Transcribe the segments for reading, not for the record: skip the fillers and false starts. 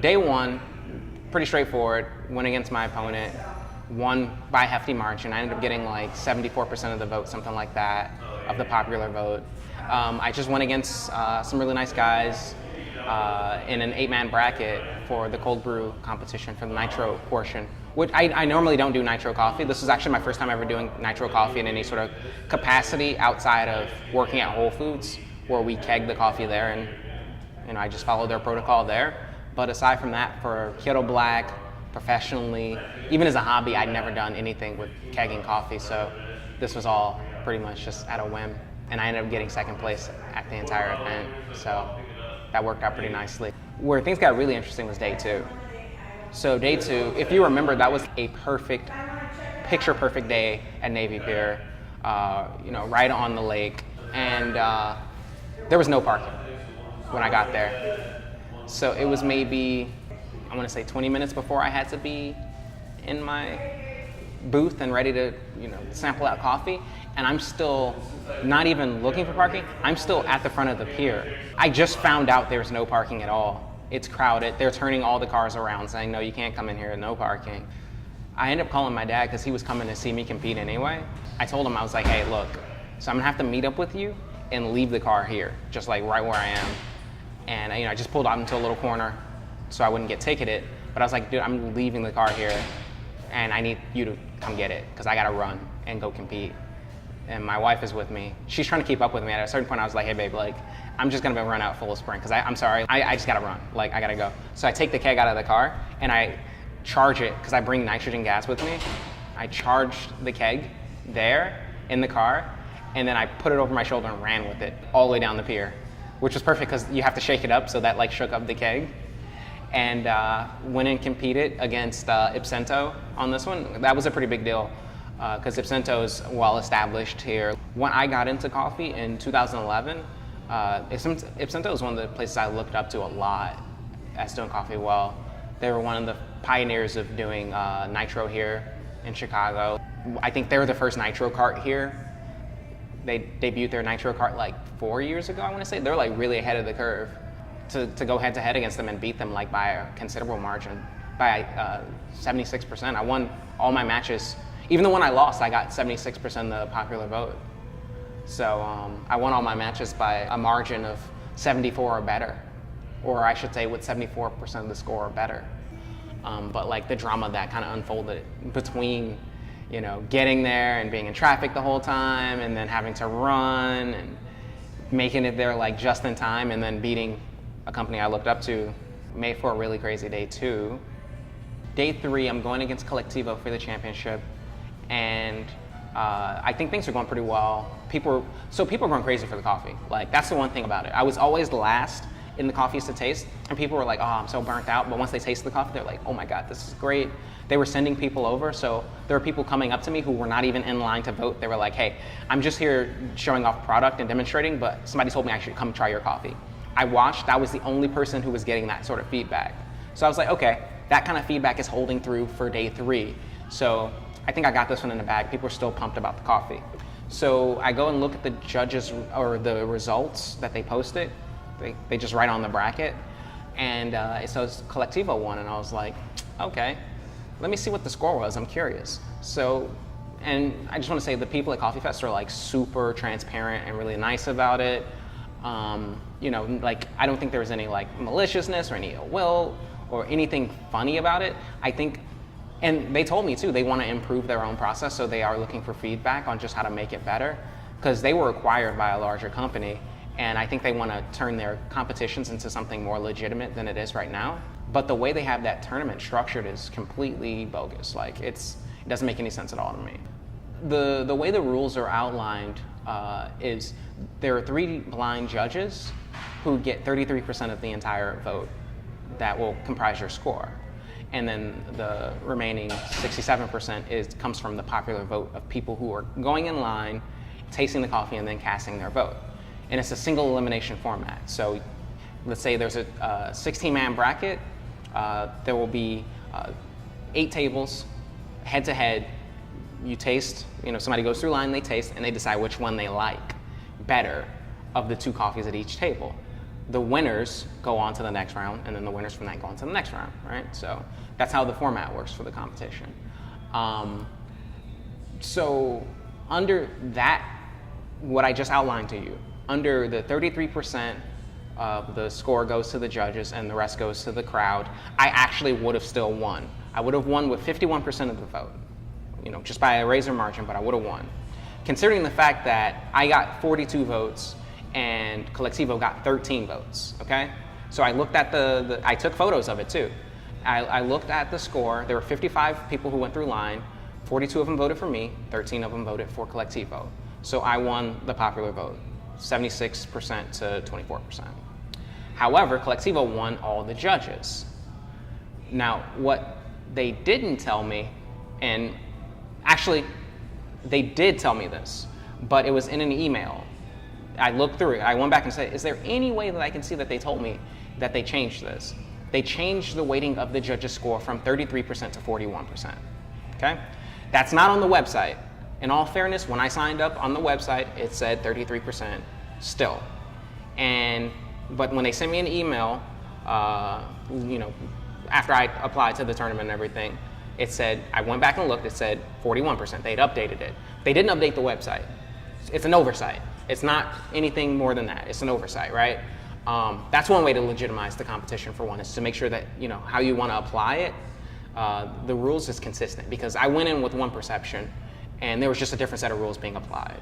Day one, pretty straightforward, went against my opponent, won by a hefty margin. I ended up getting like 74% of the vote, something like that, of the popular vote. I just went against some really nice guys in an 8-man bracket for the cold brew competition for the Nitro portion. Which I normally don't do Nitro coffee. This is actually my first time ever doing Nitro coffee in any sort of capacity outside of working at Whole Foods, where we keg the coffee there, and I just follow their protocol there. But aside from that, for Kyoto Black, professionally, even as a hobby, I'd never done anything with kegging coffee, so this was all pretty much just at a whim. And I ended up getting second place at the entire event, so that worked out pretty nicely. Where things got really interesting was day two. So day two, if you remember, that was a perfect, picture perfect day at Navy Pier, right on the lake, and there was no parking when I got there. So it was maybe, I want to say 20 minutes before I had to be in my booth and ready to, sample out coffee. And I'm still not even looking for parking. I'm still at the front of the pier. I just found out there's no parking at all. It's crowded. They're turning all the cars around saying, no, you can't come in here, no parking. I ended up calling my dad because he was coming to see me compete anyway. I told him, I was like, hey, look, so I'm gonna have to meet up with you and leave the car here, just like right where I am. And I just pulled out into a little corner so I wouldn't get ticketed. But I was like, dude, I'm leaving the car here and I need you to come get it because I gotta run and go compete. And my wife is with me. She's trying to keep up with me. At a certain point, I was like, hey, babe, I'm just gonna run out full sprint because I'm sorry, I just gotta run. I gotta go. So I take the keg out of the car and I charge it because I bring nitrogen gas with me. I charged the keg there in the car and then I put it over my shoulder and ran with it all the way down the pier, which was perfect because you have to shake it up, so that shook up the keg. And went and competed against Ipsento on this one. That was a pretty big deal because Ipsento is well established here. When I got into coffee in 2011, Ipsento is one of the places I looked up to a lot as doing coffee well. They were one of the pioneers of doing Nitro here in Chicago. I think they were the first Nitro cart here. They debuted their Nitro cart 4 years ago, I want to say. They're really ahead of the curve to go head to head against them and beat them by a considerable margin, by 76%. I won all my matches. Even the one I lost, I got 76% of the popular vote. So I won all my matches by a margin of 74 or better, or I should say with 74% of the score or better. But the drama that kind of unfolded between getting there and being in traffic the whole time and then having to run and making it there just in time and then beating a company I looked up to made for a really crazy day two. Day three, I'm going against Collectivo for the championship, and I think things are going pretty well. People are going crazy for the coffee. That's the one thing about it. I was always last in the coffees to taste, and people were like, oh, I'm so burnt out. But once they taste the coffee, they're like, oh my God, this is great. They were sending people over, so there were people coming up to me who were not even in line to vote. They were like, hey, I'm just here showing off product and demonstrating, but somebody told me I should come try your coffee. I watched, I was the only person who was getting that sort of feedback. So I was like, okay, that kind of feedback is holding through for day three. So I think I got this one in the bag. People are still pumped about the coffee. So I go and look at the judges or the results that they posted. They just write on the bracket. And it says Collectivo won, and I was like, okay, let me see what the score was. I'm curious. So, and I just want to say the people at Coffee Fest are super transparent and really nice about it. I don't think there was any maliciousness or any ill will or anything funny about it. I think, and they told me too, they want to improve their own process, so they are looking for feedback on just how to make it better, because they were acquired by a larger company, and I think they want to turn their competitions into something more legitimate than it is right now. But the way they have that tournament structured is completely bogus. It doesn't make any sense at all to me. The way the rules are outlined is there are 3 blind judges who get 33% of the entire vote that will comprise your score. And then the remaining 67% comes from the popular vote of people who are going in line, tasting the coffee, and then casting their vote. And it's a single elimination format. So let's say there's a 16-man bracket. There will be 8 tables, head to head. You taste, somebody goes through line, they taste, and they decide which one they like better of the 2 coffees at each table. the winners go on to the next round, and then the winners from that go on to the next round, right? So that's how the format works for the competition. So under that, what I just outlined to you, under the 33% of the score goes to the judges and the rest goes to the crowd, I actually would have still won. I would have won with 51% of the vote, just by a razor margin, but I would have won. Considering the fact that I got 42 votes and Colectivo got 13 votes, okay? So I looked at I took photos of it too. I looked at the score. There were 55 people who went through line. 42 of them voted for me, 13 of them voted for Colectivo. So I won the popular vote, 76% to 24%. However, Colectivo won all the judges. Now, what they didn't tell me, and actually, they did tell me this, but it was in an email. I looked through it. I went back and said, is there any way that I can see that they told me that they changed this? They changed the weighting of the judges' score from 33% to 41%, okay? That's not on the website. In all fairness, when I signed up on the website, it said 33% still. But when they sent me an email, after I applied to the tournament and everything, it said, I went back and looked, it said 41%. They'd updated it. They didn't update the website. It's an oversight. It's not anything more than that. It's an oversight, right? That's one way to legitimize the competition, for one, is to make sure that, how you want to apply it, the rules is consistent. Because I went in with one perception, and there was just a different set of rules being applied.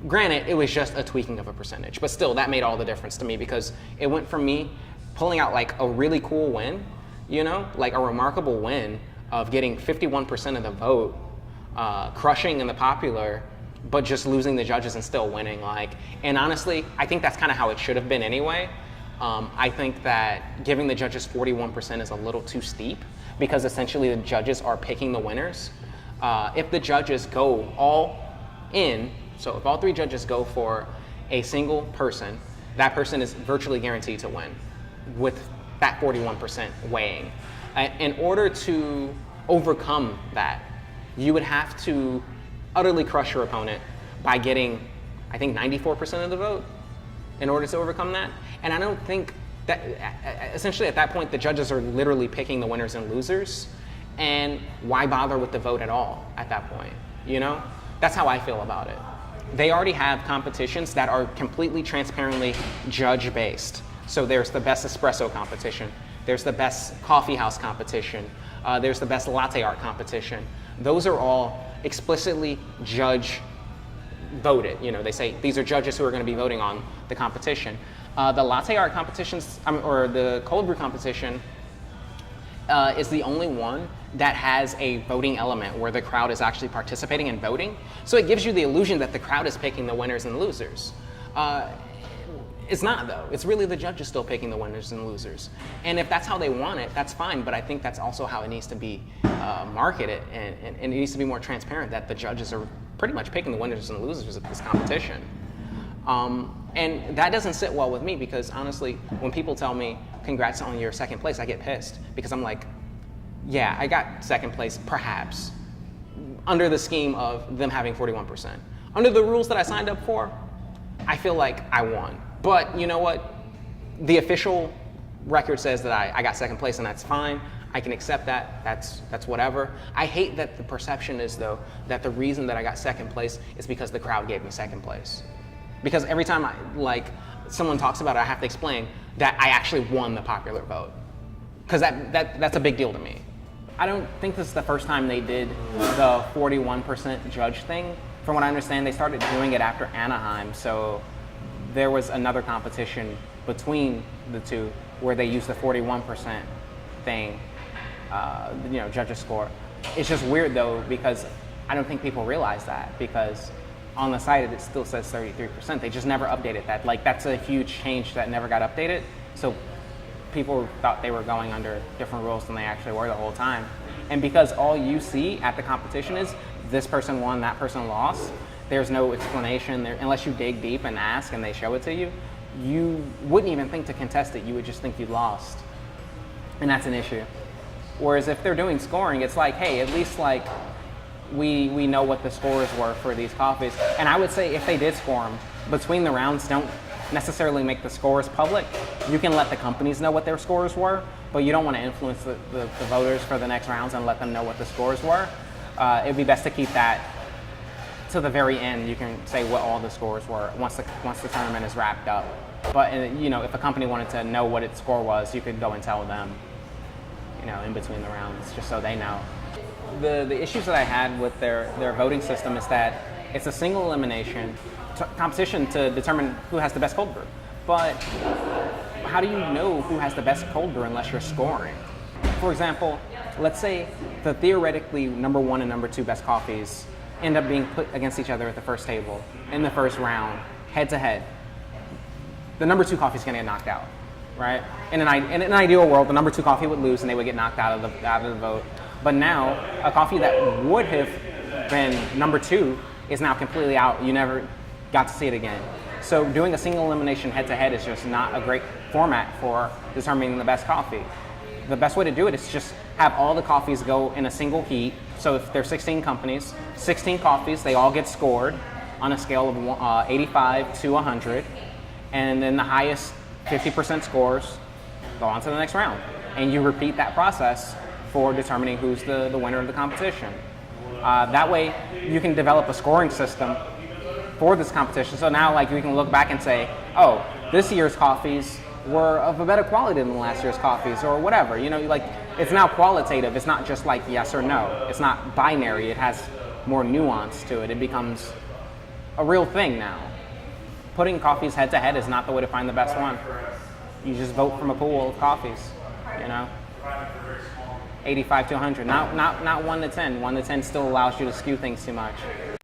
Granted, it was just a tweaking of a percentage, but still, that made all the difference to me, because it went from me pulling out like a really cool win, like a remarkable win of getting 51% of the vote, crushing in the popular, but just losing the judges and still winning. And honestly, I think that's kind of how it should have been anyway. I think that giving the judges 41% is a little too steep, because essentially the judges are picking the winners. If the judges go all in, so if all three judges go for a single person, that person is virtually guaranteed to win with that 41% weighing. In order to overcome that, you would have to utterly crush your opponent by getting, I think, 94% of the vote in order to overcome that. And I don't think that, essentially at that point, the judges are literally picking the winners and losers. And why bother with the vote at all at that point? That's how I feel about it. They already have competitions that are completely transparently judge-based. So there's the best espresso competition. There's the best coffee house competition. There's the best latte art competition. Those are all explicitly judge voted. They say these are judges who are going to be voting on the competition. The latte art competitions, or the cold brew competition, is the only one that has a voting element where the crowd is actually participating and voting. So it gives you the illusion that the crowd is picking the winners and losers. It's not, though. It's really the judges still picking the winners and losers. And if that's how they want it, that's fine, but I think that's also how it needs to be marketed, and it needs to be more transparent that the judges are pretty much picking the winners and losers of this competition. And that doesn't sit well with me, because honestly, when people tell me, congrats on your second place, I get pissed, because I'm like, yeah, I got second place, perhaps, under the scheme of them having 41%. Under the rules that I signed up for, I feel like I won. But you know what? The official record says that I got second place, and that's fine. I can accept that. That's whatever. I hate that the perception is, though, that the reason that I got second place is because the crowd gave me second place. Because every time someone talks about it, I have to explain that I actually won the popular vote. Because that's a big deal to me. I don't think this is the first time they did the 41% judge thing. From what I understand, they started doing it after Anaheim, so there was another competition between the two where they used the 41% thing, judges score. It's just weird, though, because I don't think people realize that, because on the site it still says 33%. They just never updated that. That's a huge change that never got updated. So people thought they were going under different rules than they actually were the whole time. And because all you see at the competition is this person won, that person lost, there's no explanation there, unless you dig deep and ask and they show it to you. You wouldn't even think to contest it. You would just think you lost. And that's an issue. Whereas if they're doing scoring, it's like, hey, at least we know what the scores were for these coffees. And I would say if they did score them between the rounds, don't necessarily make the scores public. You can let the companies know what their scores were, but you don't want to influence the voters for the next rounds and let them know what the scores were. It'd be best to keep that to the very end. You can say what all the scores were once the tournament is wrapped up. But if a company wanted to know what its score was, you could go and tell them, in between the rounds, just so they know. The issues that I had with their voting system is that it's a single elimination competition to determine who has the best cold brew. But how do you know who has the best cold brew unless you're scoring? For example, let's say the theoretically number 1 and number 2 best coffees end up being put against each other at the first table in the first round, head to head. The number 2 coffee is going to get knocked out, right? In an ideal world, the number 2 coffee would lose and they would get knocked out of the vote. But now, a coffee that would have been number 2 is now completely out. You never got to see it again. So doing a single elimination head-to-head is just not a great format for determining the best coffee. The best way to do it is just have all the coffees go in a single heat. So if there's 16 companies, 16 coffees, they all get scored on a scale of 85 to 100. And then the highest 50% scores go on to the next round. And you repeat that process for determining who's the winner of the competition. That way, you can develop a scoring system for this competition. So now, we can look back and say, oh, this year's coffees were of a better quality than last year's coffees, or whatever. It's now qualitative. It's not just yes or no. It's not binary. It has more nuance to it. It becomes a real thing now. Putting coffees head to head is not the way to find the best one. You just vote from a pool of coffees, 85 to 100, not 1 to 10. 1 to 10 still allows you to skew things too much.